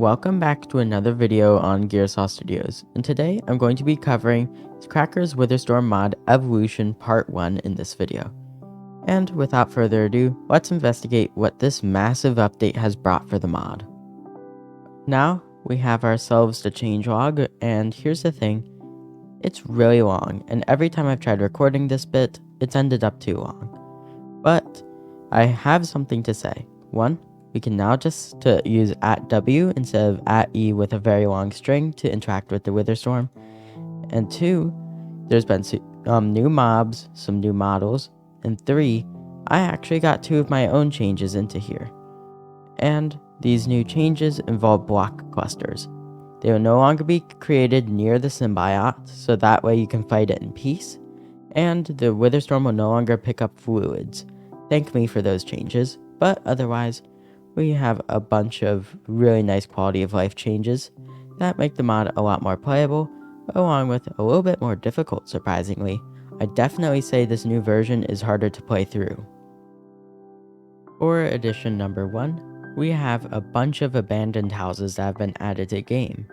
welcome back to another video on Gearsaw Studios, and today I'm going to be covering Cracker's Witherstorm mod Evolution Part 1 in this video. And without further ado, let's investigate what this massive update has brought for the mod. Now, we have ourselves the changelog, and here's the thing, it's really long, and every time I've tried recording this bit, it's ended up too long. But I have something to say. One, we can now just use @W instead of @E with a very long string to interact with the Witherstorm. And two, there's been new mobs, some new models. And three, I actually got two of my own changes into here. And these new changes involve block clusters. They will no longer be created near the symbiote, so that way you can fight it in peace. And the Witherstorm will no longer pick up fluids. Thank me for those changes, but otherwise, we have a bunch of really nice quality of life changes that make the mod a lot more playable, along with a little bit more difficult, surprisingly. I definitely say this new version is harder to play through. For edition number 1, we have a bunch of abandoned houses that have been added to the game,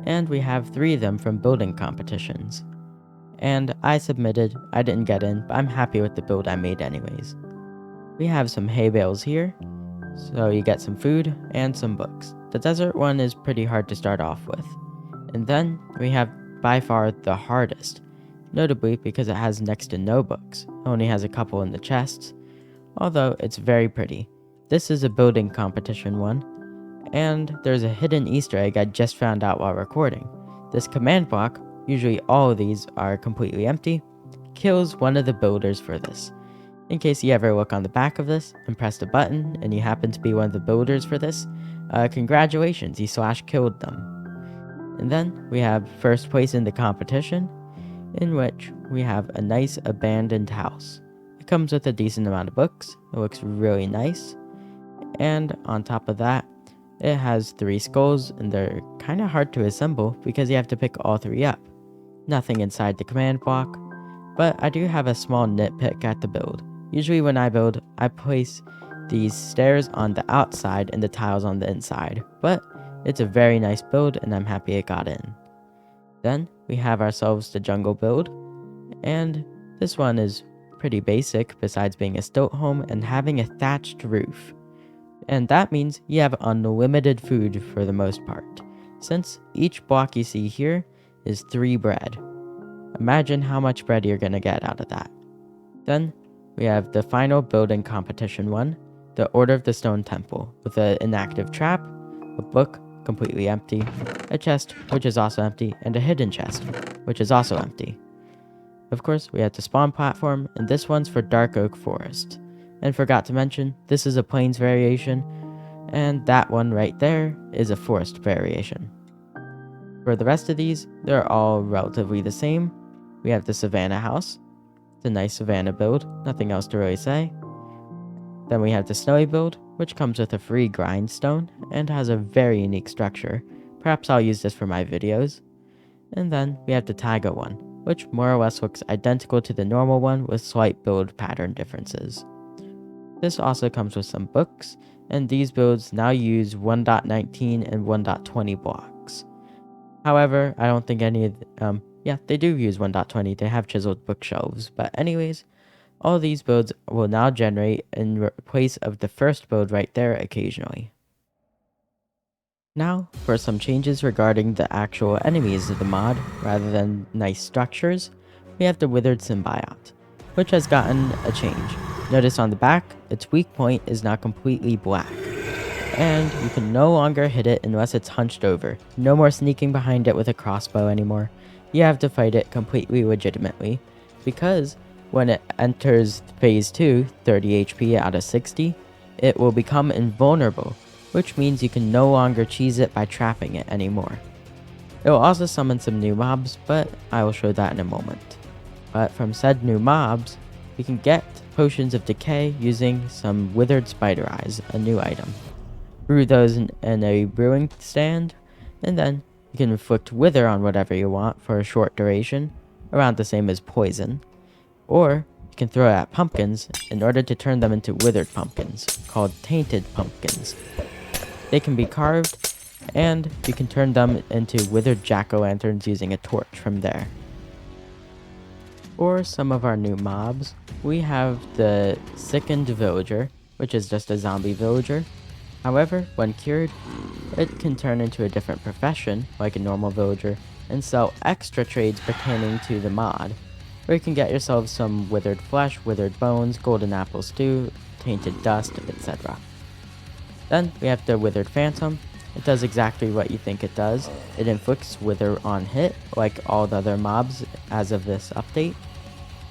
and we have 3 of them from building competitions. And I submitted, I didn't get in, but I'm happy with the build I made anyways. We have some hay bales here, so you get some food and some books. The desert one is pretty hard to start off with. And then we have by far the hardest, notably because it has next to no books. It only has a couple in the chests, although it's very pretty. This is a building competition one, and there's a hidden Easter egg I just found out while recording. This command block, usually all of these are completely empty, kills one of the builders for this. In case you ever look on the back of this and press the button and you happen to be one of the builders for this, congratulations, you /killed them. And then we have first place in the competition, in which we have a nice abandoned house. It comes with a decent amount of books, it looks really nice, and on top of that, it has 3 skulls and they're kind of hard to assemble because you have to pick all 3 up. Nothing inside the command block, but I do have a small nitpick at the build. Usually when I build, I place these stairs on the outside and the tiles on the inside, but it's a very nice build and I'm happy it got in. Then we have ourselves the jungle build, and this one is pretty basic besides being a stilt home and having a thatched roof. And that means you have unlimited food for the most part, since each block you see here is 3 bread. Imagine how much bread you're gonna get out of that. Then we have the final building competition one, the Order of the Stone Temple, with an inactive trap, a book, completely empty, a chest, which is also empty, and a hidden chest, which is also empty. Of course, we have the spawn platform, and this one's for Dark Oak Forest. And forgot to mention, this is a plains variation, and that one right there is a forest variation. For the rest of these, they're all relatively the same. We have the Savannah House. It's a nice Savannah build, nothing else to really say. Then we have the Snowy build, which comes with a free grindstone and has a very unique structure. Perhaps I'll use this for my videos. And then we have the Taiga one, which more or less looks identical to the normal one with slight build pattern differences. This also comes with some books, and these builds now use 1.19 and 1.20 blocks. However, I don't think any of they do use 1.20, they have chiseled bookshelves, but anyways, all these builds will now generate in place of the first build right there occasionally. Now, for some changes regarding the actual enemies of the mod, rather than nice structures, we have the Withered Symbiot, which has gotten a change. Notice on the back, its weak point is now completely black, and you can no longer hit it unless it's hunched over. No more sneaking behind it with a crossbow anymore. You have to fight it completely legitimately, because when it enters phase 2, 30 HP out of 60, it will become invulnerable, which means you can no longer cheese it by trapping it anymore. It will also summon some new mobs, but I will show that in a moment. But from said new mobs, you can get potions of decay using some withered spider eyes, a new item. Brew those in a brewing stand, and then you can inflict wither on whatever you want for a short duration, around the same as poison, or you can throw it at pumpkins in order to turn them into withered pumpkins, called tainted pumpkins. They can be carved and you can turn them into withered jack-o'-lanterns using a torch from there. For some of our new mobs, we have the sickened villager, which is just a zombie villager. However, when cured, it can turn into a different profession, like a normal villager, and sell extra trades pertaining to the mod, where you can get yourself some withered flesh, withered bones, golden apple stew, tainted dust, etc. Then we have the withered phantom. It does exactly what you think it does. It inflicts wither on hit, like all the other mobs as of this update,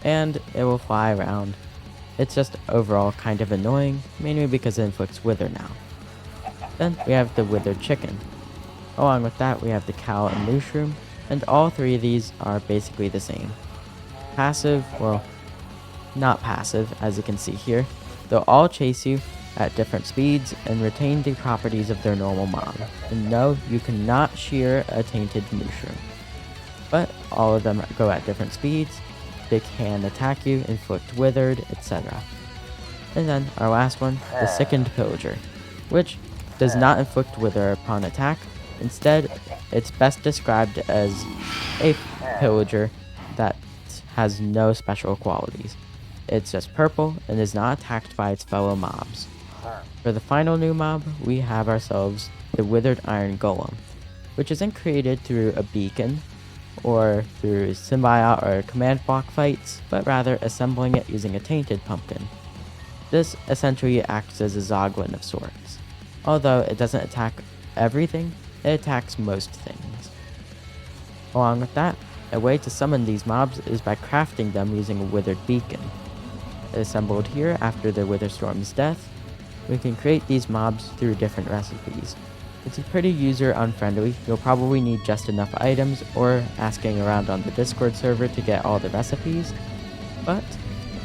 and it will fly around. It's just overall kind of annoying, mainly because it inflicts wither now. Then we have the withered chicken. Along with that, we have the cow and mushroom, and all three of these are basically the same. Passive, well, not passive, as you can see here. They'll all chase you at different speeds and retain the properties of their normal mob. And no, you cannot shear a tainted mushroom. But all of them go at different speeds. They can attack you, inflict withered, etc. And then our last one, the sickened pillager, which does not inflict wither upon attack. Instead, it's best described as a pillager that has no special qualities. It's just purple and is not attacked by its fellow mobs. For the final new mob, we have ourselves the Withered Iron Golem, which isn't created through a beacon or through symbiote or command block fights, but rather assembling it using a tainted pumpkin. This essentially acts as a Zoglin of sorts. Although it doesn't attack everything, it attacks most things. Along with that, a way to summon these mobs is by crafting them using a withered beacon. Assembled here after the Witherstorm's death, we can create these mobs through different recipes. It's pretty user unfriendly. You'll probably need just enough items or asking around on the Discord server to get all the recipes, but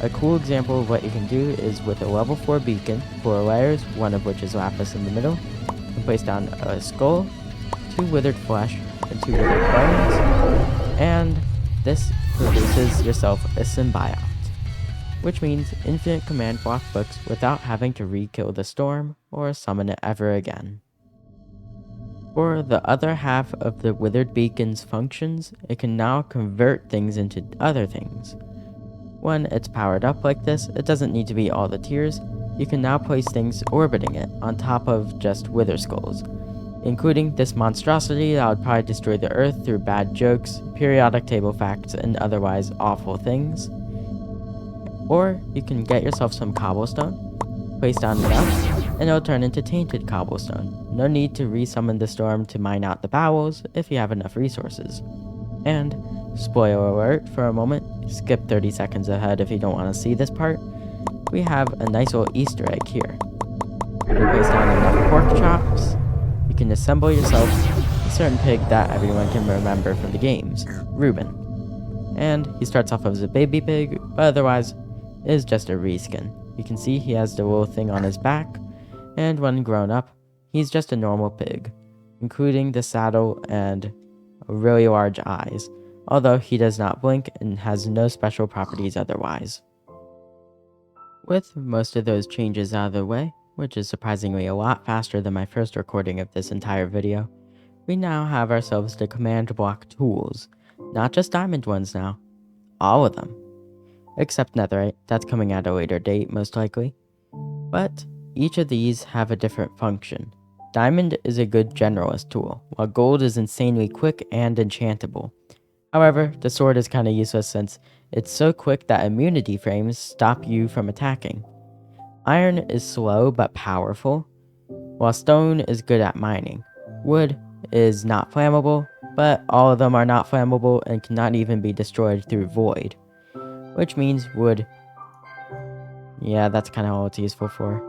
a cool example of what you can do is with a level 4 beacon, 4 layers, one of which is lapis in the middle. You can place down a skull, 2 withered flesh, and 2 withered bones, and this produces yourself a symbiote, which means infinite command block books without having to re-kill the storm or summon it ever again. For the other half of the Withered Beacon's functions, it can now convert things into other things. When it's powered up like this, it doesn't need to be all the tiers. You can now place things orbiting it on top of just Wither Skulls, including this monstrosity that would probably destroy the earth through bad jokes, periodic table facts, and otherwise awful things. Or you can get yourself some cobblestone, place down enough, and it'll turn into tainted cobblestone. No need to resummon the storm to mine out the bowels if you have enough resources. And, spoiler alert for a moment, skip 30 seconds ahead if you don't want to see this part, we have a nice little Easter egg here. When you place down enough pork chops, you can assemble yourself a certain pig that everyone can remember from the games, Reuben. And he starts off as a baby pig, but otherwise is just a reskin. You can see he has the little thing on his back, and when grown up, he's just a normal pig, including the saddle and really large eyes, although he does not blink and has no special properties otherwise. With most of those changes out of the way, which is surprisingly a lot faster than my first recording of this entire video, we now have ourselves the command block tools, not just diamond ones now, all of them. Except netherite, that's coming at a later date most likely. But each of these have a different function. Diamond is a good generalist tool, while gold is insanely quick and enchantable. However, the sword is kinda useless since it's so quick that immunity frames stop you from attacking. Iron is slow but powerful, while stone is good at mining. Wood is not flammable, but all of them are not flammable and cannot even be destroyed through void. Which means wood, yeah, that's kind of all it's useful for.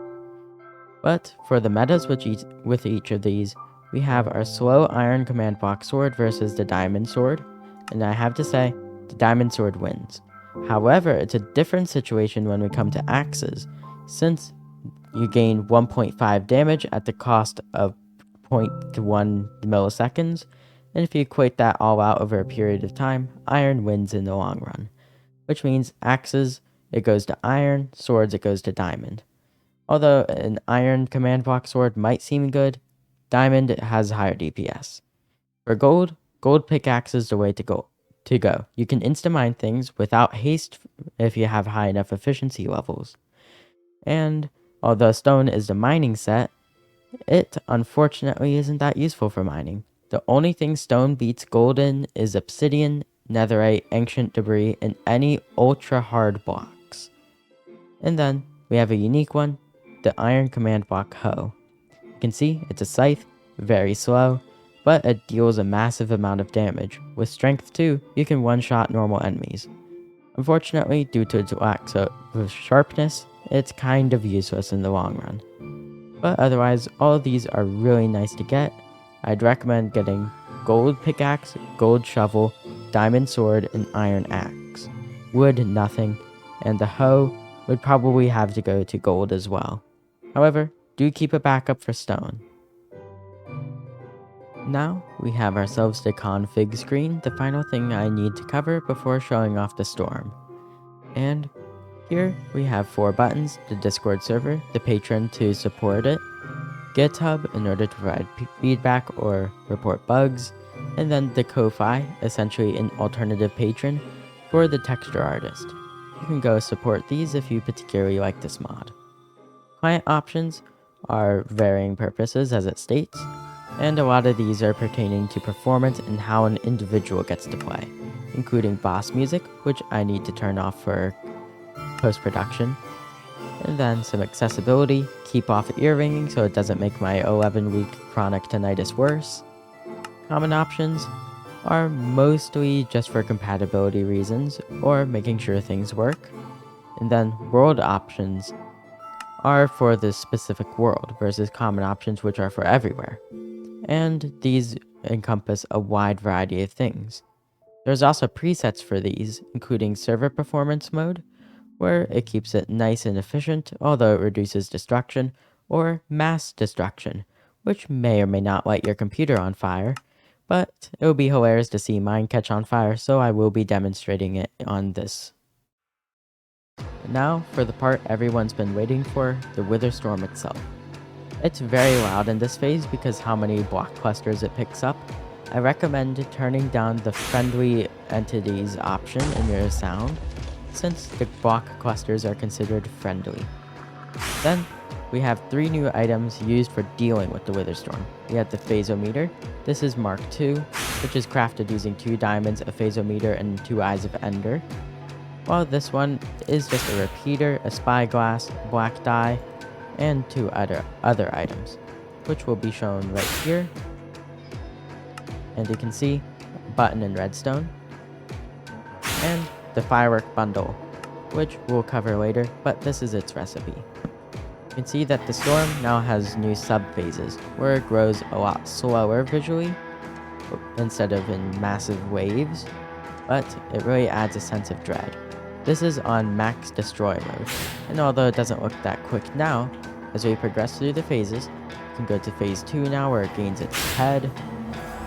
But for the metas with each of these, we have our slow iron command block sword versus the diamond sword, and I have to say, the diamond sword wins. However, it's a different situation when we come to axes, since you gain 1.5 damage at the cost of 0.1 milliseconds, and if you equate that all out over a period of time, iron wins in the long run. Which means axes, it goes to iron, swords, it goes to diamond. Although an iron command block sword might seem good, diamond has higher DPS. For gold, gold pickaxe is the way to go. You can insta-mine things without haste if you have high enough efficiency levels. And although stone is the mining set, it unfortunately isn't that useful for mining. The only thing stone beats gold in is obsidian, netherite, ancient debris, and any ultra hard blocks. And then we have a unique one, the iron command block hoe. You can see it's a scythe, very slow, but it deals a massive amount of damage. With strength 2, you can one-shot normal enemies. Unfortunately, due to its lack of sharpness, it's kind of useless in the long run. But otherwise, all of these are really nice to get. I'd recommend getting gold pickaxe, gold shovel, diamond sword, and iron axe. Wood, nothing, and the hoe would probably have to go to gold as well. However, do keep a backup for stone. Now, we have ourselves the config screen, the final thing I need to cover before showing off the storm. And here we have 4 buttons, the Discord server, the Patreon to support it, GitHub in order to provide feedback or report bugs, and then the Ko-Fi, essentially an alternative patron for the texture artist. You can go support these if you particularly like this mod. Client options are varying purposes as it states, and a lot of these are pertaining to performance and how an individual gets to play, including boss music, which I need to turn off for post-production, and then some accessibility, keep off ear ringing so it doesn't make my 11-week chronic tinnitus worse. Common options are mostly just for compatibility reasons or making sure things work, and then world options are for the specific world versus common options which are for everywhere. And these encompass a wide variety of things. There's also presets for these, including server performance mode, where it keeps it nice and efficient, although it reduces destruction, or mass destruction, which may or may not light your computer on fire, but it will be hilarious to see mine catch on fire, so I will be demonstrating it on this. Now for the part everyone's been waiting for, the Wither Storm itself. It's very loud in this phase because how many block clusters it picks up. I recommend turning down the friendly entities option in your sound, since the block clusters are considered friendly. Then, we have 3 new items used for dealing with the Wither Storm. We have the Phasometer. This is Mark II, which is crafted using 2 diamonds, a Phasometer, and 2 Eyes of Ender. While this one is just a repeater, a spyglass, black dye, and 2 other items, which will be shown right here. And you can see button and redstone, and the firework bundle, which we'll cover later, but this is its recipe. You can see that the storm now has new sub-phases, where it grows a lot slower visually, instead of in massive waves, but it really adds a sense of dread. This is on max destroy mode, and although it doesn't look that quick now, as we progress through the phases, we can go to phase 2 now where it gains its head,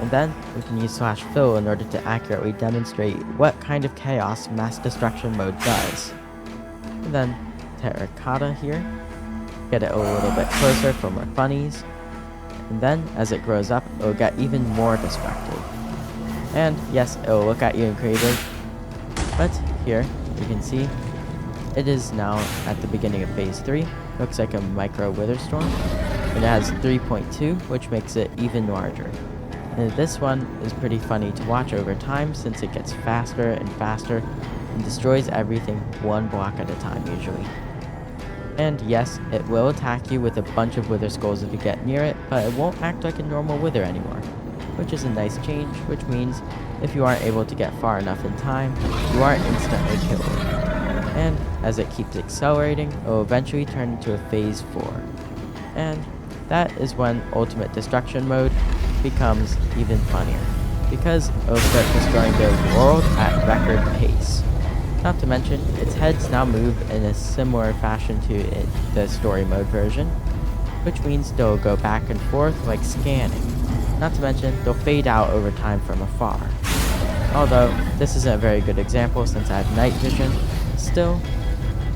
and then we can use /fill in order to accurately demonstrate what kind of chaos mass destruction mode does. And then terracotta here, get it a little bit closer for more funnies, and then as it grows up, it will get even more destructive. And yes, it will look at you in creative, but here you can see it is now at the beginning of phase 3, looks like a micro wither storm, and it has 3.2, which makes it even larger. And this one is pretty funny to watch over time since it gets faster and faster and destroys everything 1 block at a time usually. And yes, it will attack you with a bunch of wither skulls if you get near it, but it won't act like a normal wither anymore, which is a nice change, which means if you aren't able to get far enough in time, you are instantly killed. And as it keeps accelerating, it will eventually turn into a phase 4. And that is when ultimate destruction mode becomes even funnier, because it will start destroying the world at record pace. Not to mention, its heads now move in a similar fashion to the story mode version, which means they'll go back and forth like scanning. Not to mention, they'll fade out over time from afar. Although, this isn't a very good example since I have night vision, still,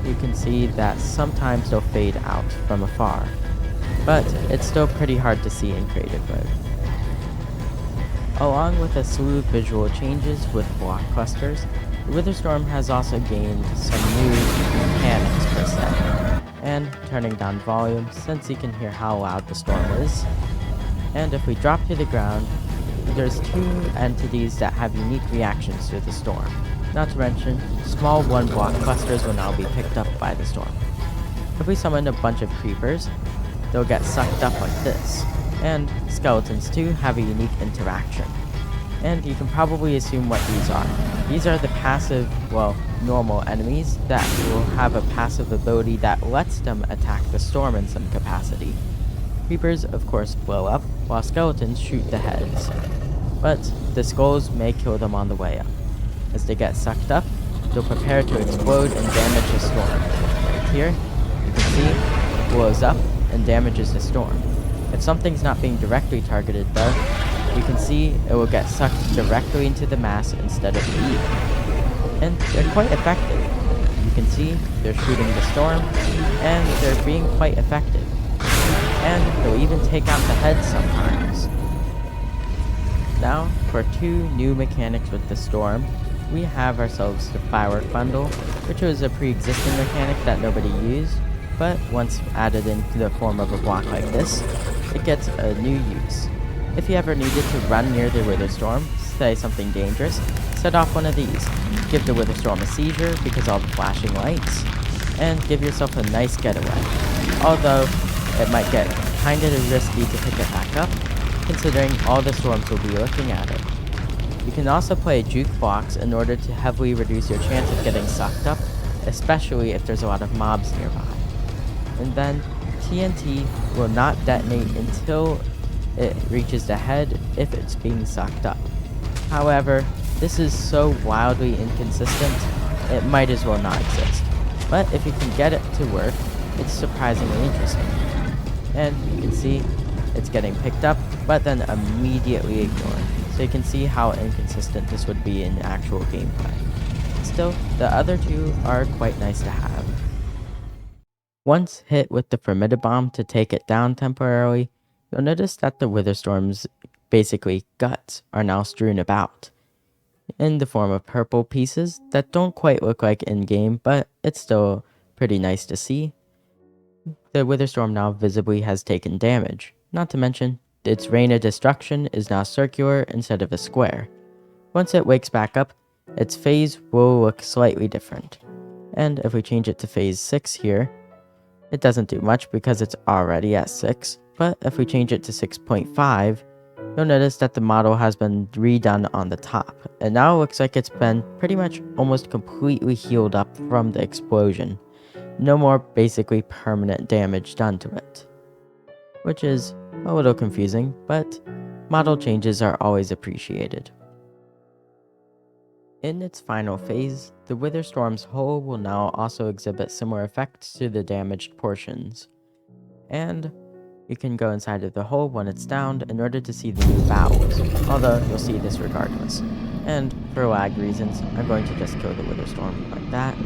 you can see that sometimes they'll fade out from afar. but it's still pretty hard to see in creative mode. Along with a slew of visual changes with block clusters, the Wither Storm has also gained some new mechanics per se, and turning down volume since you can hear how loud the storm is. And if we drop to the ground, there's two entities that have unique reactions to the storm. Not to mention, small one-block clusters will now be picked up by the storm. If we summon a bunch of creepers, they'll get sucked up like this. And skeletons too have a unique interaction. And you can probably assume what these are. These are the passive, well, normal enemies that will have a passive ability that lets them attack the storm in some capacity. Creepers, of course, blow up, while skeletons shoot the heads. But the skulls may kill them on the way up. As they get sucked up, they'll prepare to explode and damage the storm. Right here, you can see it blows up and damages the storm. If something's not being directly targeted though, you can see it will get sucked directly into the mass instead of the eve. And they're quite effective. You can see they're shooting the storm, and they're being quite effective. And they'll even take out the head sometimes. Now, for two new mechanics with the storm, we have ourselves the firework bundle, which was a pre-existing mechanic that nobody used, but once added into the form of a block like this, it gets a new use. If you ever needed to run near the Wither Storm, say something dangerous, set off one of these. Give the Wither Storm a seizure because of all the flashing lights, and give yourself a nice getaway. Although, it might get kinda risky to pick it back up, considering all the storms will be looking at it. You can also play jukebox in order to heavily reduce your chance of getting sucked up, especially if there's a lot of mobs nearby. And then, TNT will not detonate until it reaches the head if it's being sucked up. However, this is so wildly inconsistent, it might as well not exist. But if you can get it to work, it's surprisingly interesting. And you can see it's getting picked up, but then immediately ignored. So you can see how inconsistent this would be in actual gameplay. Still, the other two are quite nice to have. Once hit with the Formidabomb to take it down temporarily, you'll notice that the Witherstorm's basically guts are now strewn about, in the form of purple pieces that don't quite look like in-game, but it's still pretty nice to see. The Witherstorm now visibly has taken damage, not to mention its rain of destruction is now circular instead of a square. Once it wakes back up, its phase will look slightly different. And if we change it to phase 6 here, it doesn't do much because it's already at 6, but if we change it to 6.5, you'll notice that the model has been redone on the top, and now it looks like it's been pretty much almost completely healed up from the explosion. No more basically permanent damage done to it. Which is a little confusing, but model changes are always appreciated. In its final phase, the Witherstorm's hull will now also exhibit similar effects to the damaged portions. And you can go inside of the hull when it's downed in order to see the new bowels, although you'll see this regardless. And for lag reasons, I'm going to just kill the Witherstorm like that.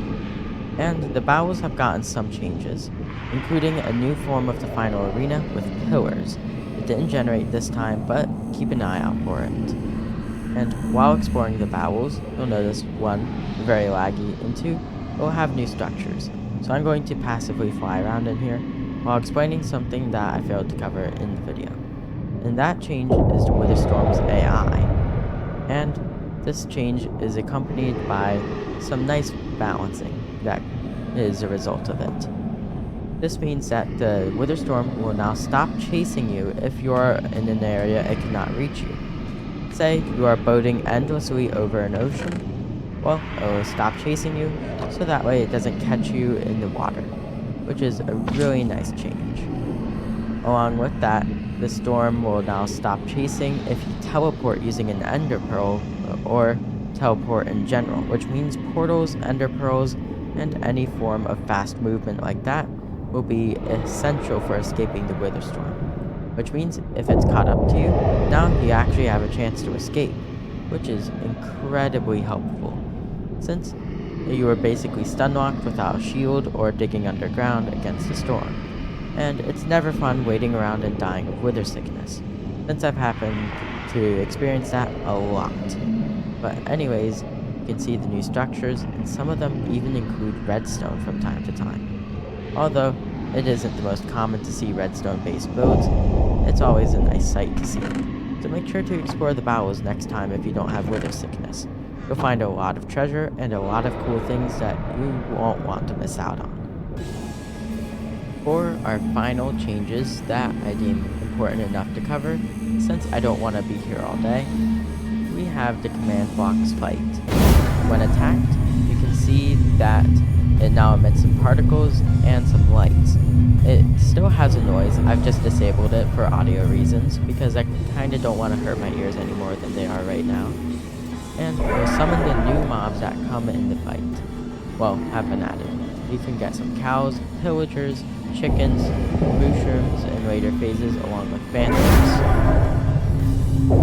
And the bowels have gotten some changes, including a new form of the final arena with pillars. It didn't generate this time, but keep an eye out for it. And while exploring the bowels, you'll notice 1, very laggy, and 2, it will have new structures. So I'm going to passively fly around in here while explaining something that I failed to cover in the video. And that change is the Witherstorm's AI. And this change is accompanied by some nice balancing that is a result of it. This means that the Witherstorm will now stop chasing you if you are in an area it cannot reach you. Say you are boating endlessly over an ocean, well, it will stop chasing you, so that way it doesn't catch you in the water, which is a really nice change. Along with that, the storm will now stop chasing if you teleport using an ender pearl, or teleport in general, which means portals, ender pearls, and any form of fast movement like that will be essential for escaping the Witherstorm. Which means if it's caught up to you, now you actually have a chance to escape, which is incredibly helpful, since you are basically stun locked without a shield or digging underground against the storm. and it's never fun waiting around and dying of wither sickness, since I've happened to experience that a lot. But anyways, you can see the new structures, and some of them even include redstone from time to time. Although it isn't the most common to see redstone-based builds, it's always a nice sight to see. So make sure to explore the bowels next time if you don't have wither sickness. You'll find a lot of treasure and a lot of cool things that you won't want to miss out on. For our final changes that I deem important enough to cover, since I don't want to be here all day, we have the command box fight. When attacked, you can see that it now emits some particles and some lights. It still has a noise. I've just disabled it for audio reasons because I kinda don't want to hurt my ears any more than they are right now. And we'll summon the new mobs that come in the fight. Well, have been added. You can get some cows, pillagers, chickens, mushrooms, and later phases along with phantoms.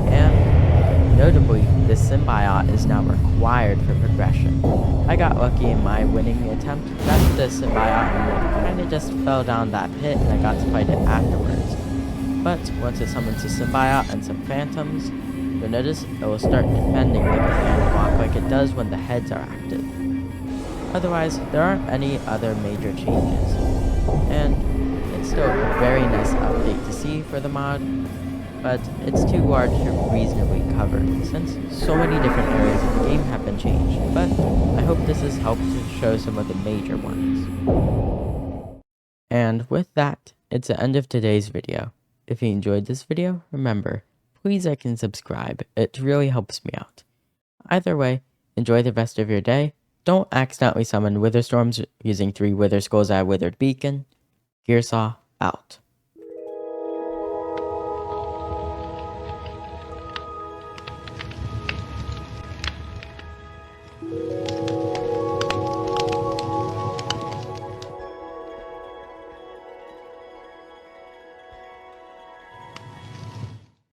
And notably, the symbiote is now required for progression. I got lucky in my winning attempt that the symbiote kinda just fell down that pit and I got to fight it afterwards. But once it summons a symbiote and some phantoms, you'll notice it will start defending the command block like it does when the heads are active. Otherwise, there aren't any other major changes. And it's still a very nice update to see for the mod, but it's too large to reasonably cover since so many different areas of the game have been changed, but I hope this has helped to show some of the major ones. And with that, it's the end of today's video. If you enjoyed this video, remember, please like and subscribe, it really helps me out. Either way, enjoy the rest of your day. Don't accidentally summon wither storms using 3 wither skulls at a withered beacon. Gearsaw out.